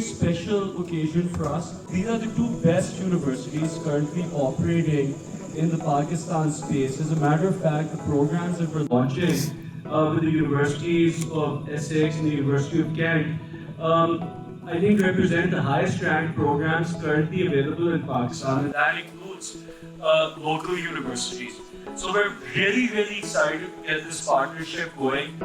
special occasion for us. These are the two best universities currently operating in the Pakistan space. As a matter of fact, the programs that we're launching with the universities of Essex and the University of Kent, I think represent the highest ranked programs currently available in Pakistan, and that includes local universities. So we're really, really excited to get this partnership going.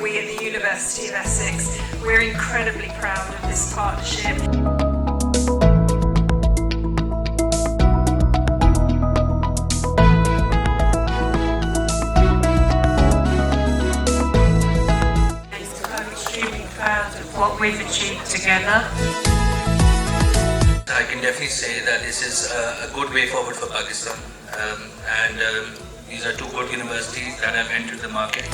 We at the University of Essex, we're incredibly proud of this partnership. I'm extremely proud of what we've achieved together. I can definitely say that this is a good way forward for Pakistan, and these are two good universities that have entered the market.